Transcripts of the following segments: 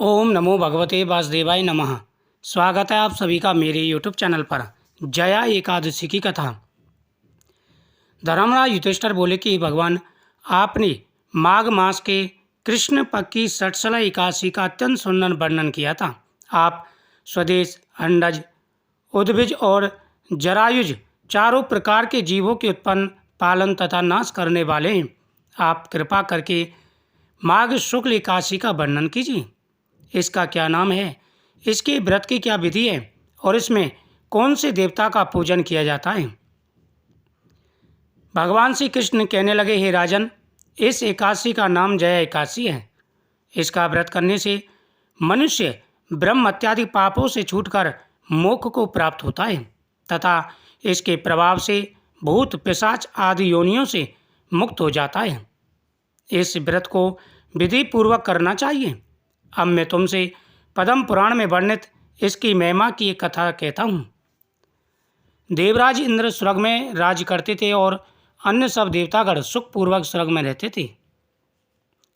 ओम नमो भगवते वासुदेवाय नमः। स्वागत है आप सभी का मेरे यूट्यूब चैनल पर। जया एकादशी की कथा। धर्मराज युधिष्ठिर बोले कि भगवान, आपने माघ मास के कृष्ण पक्ष की सठसला एकादशी का अत्यंत सुंदर वर्णन किया था। आप स्वदेश, अंडज, उद्भिज और जरायुज चारों प्रकार के जीवों के उत्पन्न, पालन तथा नाश करने वाले हैं। आप कृपा करके माघ शुक्ल एकादशी का वर्णन कीजिए। इसका क्या नाम है, इसके व्रत की क्या विधि है और इसमें कौन से देवता का पूजन किया जाता है। भगवान श्री कृष्ण कहने लगे, हे राजन, इस एकादशी का नाम जया एकादशी है। इसका व्रत करने से मनुष्य ब्रह्म इत्यादि पापों से छूटकर मोक्ष को प्राप्त होता है तथा इसके प्रभाव से भूत पिशाच आदि योनियों से मुक्त हो जाता है। इस व्रत को विधि पूर्वक करना चाहिए। अब मैं तुमसे पद्म पुराण में वर्णित इसकी महिमा की एक कथा कहता हूँ। देवराज इंद्र स्वर्ग में राज करते थे और अन्य सब देवतागण सुखपूर्वक स्वर्ग में रहते थे।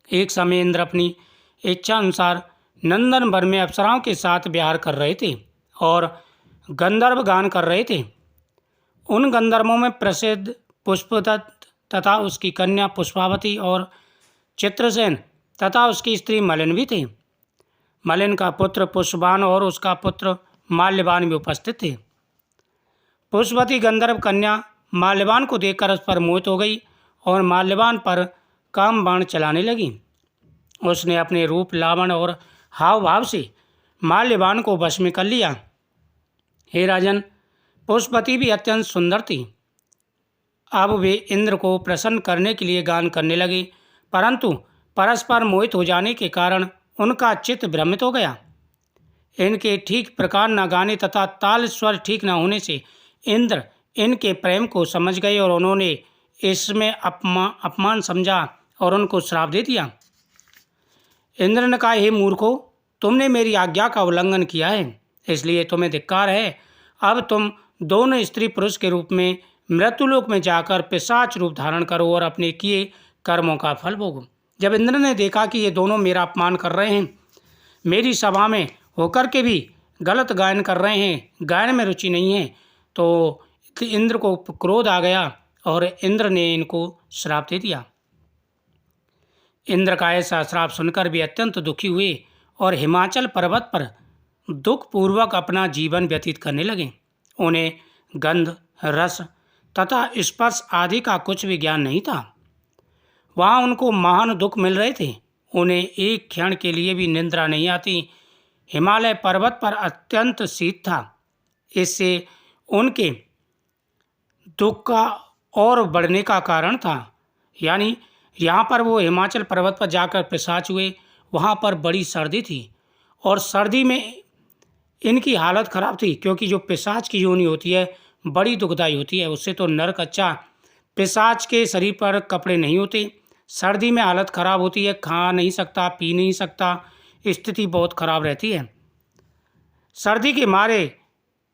एक समय इंद्र अपनी इच्छा अनुसार नंदन वन में अप्सराओं के साथ विहार कर रहे थे और गंधर्व गान कर रहे थे। उन गंधर्वों में प्रसिद्ध पुष्पदत्त तथा उसकी कन्या पुष्पावती और चित्रसेन तथा उसकी स्त्री मलिन भी थे। मलिन का पुत्र पुष्पवान और उसका पुत्र माल्यवान भी उपस्थित थे। पुष्पवती गंधर्व कन्या माल्यवान को देखकर उस पर मोहित हो गई और माल्यवान पर काम बाण चलाने लगी। उसने अपने रूप, लावण्य और हाव भाव से माल्यवान को वश में कर लिया। हे राजन, पुष्पवती भी अत्यंत सुंदर थी। अब वे इंद्र को प्रसन्न करने के लिए गान करने लगे, परंतु परस्पर मोहित हो जाने के कारण उनका चित्त भ्रमित हो गया। इनके ठीक प्रकार न गाने तथा ताल स्वर ठीक न होने से इंद्र इनके प्रेम को समझ गए और उन्होंने इसमें अपमान समझा और उनको श्राप दे दिया। इंद्र ने कहा, हे मूर्खों, तुमने मेरी आज्ञा का उल्लंघन किया है, इसलिए तुम्हें धिक्कार है। अब तुम दोनों स्त्री पुरुष के रूप में मृत्युलोक में जाकर पिशाच रूप धारण करो और अपने किए कर्मों का फल भोगो। जब इंद्र ने देखा कि ये दोनों मेरा अपमान कर रहे हैं, मेरी सभा में होकर के भी गलत गायन कर रहे हैं, गायन में रुचि नहीं है, तो इंद्र को क्रोध आ गया और इंद्र ने इनको श्राप दे दिया। इंद्र का ऐसा श्राप सुनकर भी अत्यंत दुखी हुए और हिमाचल पर्वत पर दुखपूर्वक अपना जीवन व्यतीत करने लगे। उन्हें गंध, रस तथा स्पर्श आदि का कुछ भी ज्ञान नहीं था। वहाँ उनको महान दुख मिल रहे थे। उन्हें एक क्षण के लिए भी निद्रा नहीं आती। हिमालय पर्वत पर अत्यंत शीत था। इससे उनके दुख का और बढ़ने का कारण था। यानी यहाँ पर वो हिमाचल पर्वत पर जाकर पिशाच हुए, वहाँ पर बड़ी सर्दी थी और सर्दी में इनकी हालत ख़राब थी, क्योंकि जो पिशाच की योनि होती है बड़ी दुखदाई होती है। उससे तो नरक अच्छा। पिशाच के शरीर पर कपड़े नहीं होते, सर्दी में हालत ख़राब होती है, खा नहीं सकता, पी नहीं सकता, स्थिति बहुत ख़राब रहती है। सर्दी के मारे,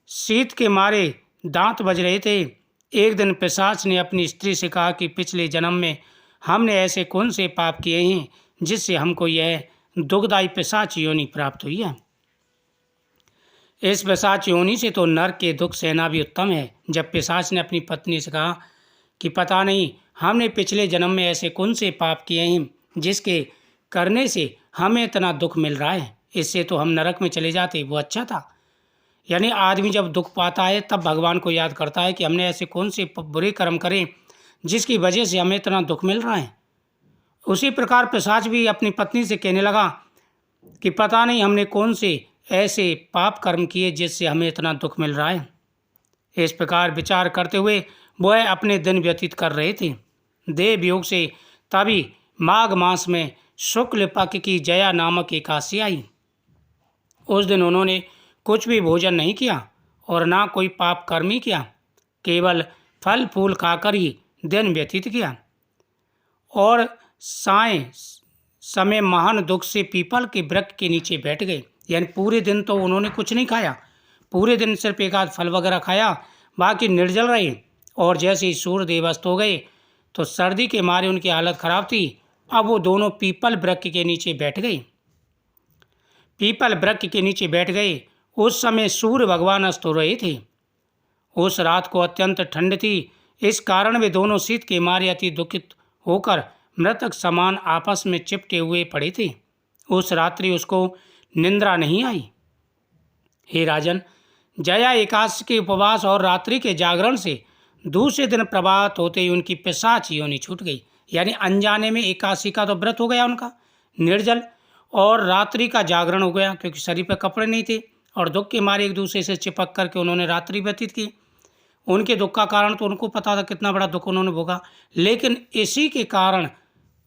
शीत के मारे दांत बज रहे थे। एक दिन पिशाच ने अपनी स्त्री से कहा कि पिछले जन्म में हमने ऐसे कौन से पाप किए हैं जिससे हमको यह दुखदायी पिशाच योनि प्राप्त हुई है। इस पिशाच योनि से तो नरक के दुख सहना भी उत्तम है। जब पिशाच ने अपनी पत्नी से कहा कि पता नहीं हमने पिछले जन्म में ऐसे कौन से पाप किए हैं जिसके करने से हमें इतना दुख मिल रहा है, इससे तो हम नरक में चले जाते, वो अच्छा था। यानी आदमी जब दुख पाता है तब भगवान को याद करता है कि हमने ऐसे कौन से बुरे कर्म करे जिसकी वजह से हमें इतना दुख मिल रहा है। उसी प्रकार पिशाच भी अपनी पत्नी से कहने लगा कि पता नहीं हमने कौन से ऐसे पाप कर्म किए जिससे हमें इतना दुख मिल रहा है। इस प्रकार विचार करते हुए वह अपने दिन व्यतीत कर रहे थे। देव योग से तभी माघ मास में शुक्ल पक्ष की जया नामक एकादशी आई। उस दिन उन्होंने कुछ भी भोजन नहीं किया और ना कोई पाप कर्म ही किया, केवल फल फूल खाकर ही दिन व्यतीत किया। और साय समय महान दुख से पीपल के वृक्ष के नीचे बैठ गए। यानी पूरे दिन तो उन्होंने कुछ नहीं खाया, पूरे दिन सिर्फ एक आध फल वगैरह खाया, बाकी निर्जल रहे। और जैसे ही सूर्यदेव अस्त हो गए तो सर्दी के मारे उनकी हालत ख़राब थी। अब वो दोनों पीपल वृक्ष के नीचे बैठ गए। पीपल वृक्ष के नीचे बैठ गए। उस समय सूर्य भगवान अस्त हो रहे थे। उस रात को अत्यंत ठंड थी। इस कारण वे दोनों शीत के मारे अति दुखित होकर मृतक समान आपस में चिपटे हुए पड़े थे। उस रात्रि उसको निंद्रा नहीं आई। हे राजन, जया एकादशी के उपवास और रात्रि के जागरण से दूसरे दिन प्रभात होते ही उनकी पिशाच योनि छूट गई। यानी अनजाने में एकादशी का तो व्रत हो गया उनका निर्जल, और रात्रि का जागरण हो गया, क्योंकि शरीर पर कपड़े नहीं थे और दुख के मारे एक दूसरे से चिपक करके उन्होंने रात्रि व्यतीत की। उनके दुख का कारण तो उनको पता था, कितना बड़ा दुख उन्होंने भोगा, लेकिन इसी के कारण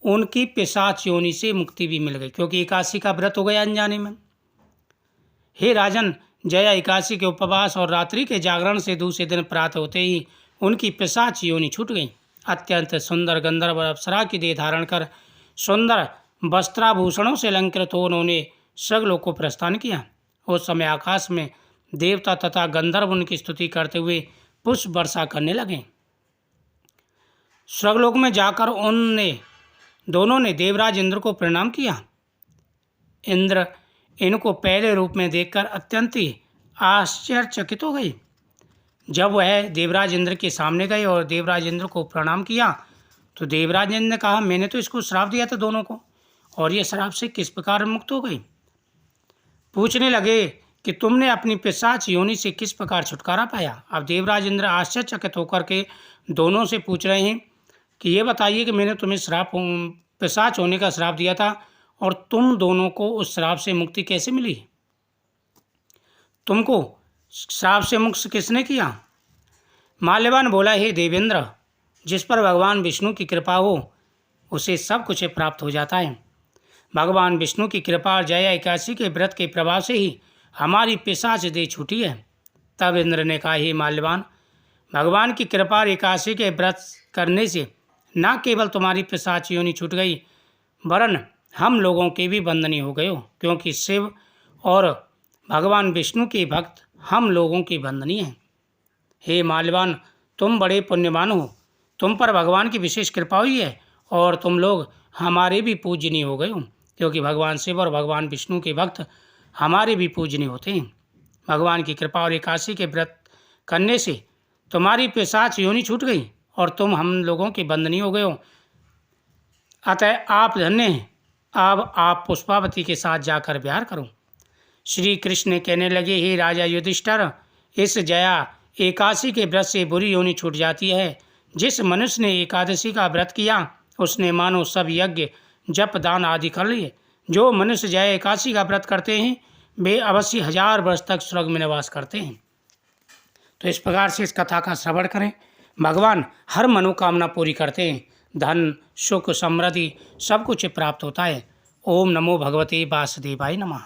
उनकी पिशाच योनि से मुक्ति भी मिल गई, क्योंकि एकादशी का व्रत हो गया अनजाने में। हे राजन, जया एकादशी के उपवास और रात्रि के जागरण से दूसरे दिन प्रातः होते ही उनकी पिशाच योनि छूट गई। अत्यंत सुंदर गंधर्व अप्सरा की देह धारण कर सुंदर वस्त्राभूषणों से अलंकृत हो उन्होंने स्वर्गलोक को प्रस्थान किया। उस समय आकाश में देवता तथा गंधर्व उनकी स्तुति करते हुए पुष्प वर्षा करने लगे। स्वर्गलोक में जाकर दोनों ने देवराज इंद्र को प्रणाम किया। इंद्र इनको पहले रूप में देखकर अत्यंत ही आश्चर्यचकित हो गए। जब वह देवराज इंद्र के सामने गए और देवराज इंद्र को प्रणाम किया तो देवराज इंद्र ने कहा, मैंने तो इसको श्राप दिया था दोनों को, और ये श्राप से किस प्रकार मुक्त हो गई। पूछने लगे कि तुमने अपनी पिशाच योनि से किस प्रकार छुटकारा पाया। अब देवराज इंद्र आश्चर्यचकित होकर के दोनों से पूछ रहे हैं कि ये बताइए कि मैंने तुम्हें पिशाच होने का श्राप दिया था और तुम दोनों को उस श्राप से मुक्ति कैसे मिली। तुमको श्राप से मुक्त किसने किया। माल्यवान बोला, हे देवेंद्र, जिस पर भगवान विष्णु की कृपा हो उसे सब कुछ प्राप्त हो जाता है। भगवान विष्णु की कृपा और जया एकादशी के व्रत के प्रभाव से ही हमारी पिशाच देह छूटी है। तब इंद्र ने कहा, हे माल्यवान, भगवान की कृपा और एकादशी के व्रत करने से न केवल तुम्हारी पिशाच योनि छूट गई, वरन हम लोगों के भी बंधनी हो गए हो, क्योंकि शिव और भगवान विष्णु के भक्त हम लोगों की बंधनी हैं। हे माल्यवान, तुम बड़े पुण्यवान हो, तुम पर भगवान की विशेष कृपा हुई है और तुम लोग हमारे भी पूजनीय हो गए हो, क्योंकि भगवान शिव और भगवान विष्णु के भक्त हमारे भी पूजनीय होते हैं। भगवान की कृपा और एकादशी के व्रत करने से तुम्हारी पिशाच योनि छूट गई और तुम हम लोगों के बंधनी हो गए हो। अतः आप धन्य हैं। अब आप पुष्पावती के साथ जाकर विहार करो। श्री कृष्ण कहने लगे, हे राजा युधिष्ठिर, इस जया एकादशी के व्रत से बुरी योनि छूट जाती है। जिस मनुष्य ने एकादशी का व्रत किया उसने मानो सब यज्ञ जप दान आदि कर लिए। जो मनुष्य जया एकादशी का व्रत करते हैं वे अवश्य 1000 वर्ष तक स्वर्ग में निवास करते हैं। तो इस प्रकार से इस कथा का श्रवण करें। भगवान हर मनोकामना पूरी करते हैं। धन, सुख, समृद्धि सब कुछ प्राप्त होता है। ओम नमो भगवते वासुदेवाय नमः।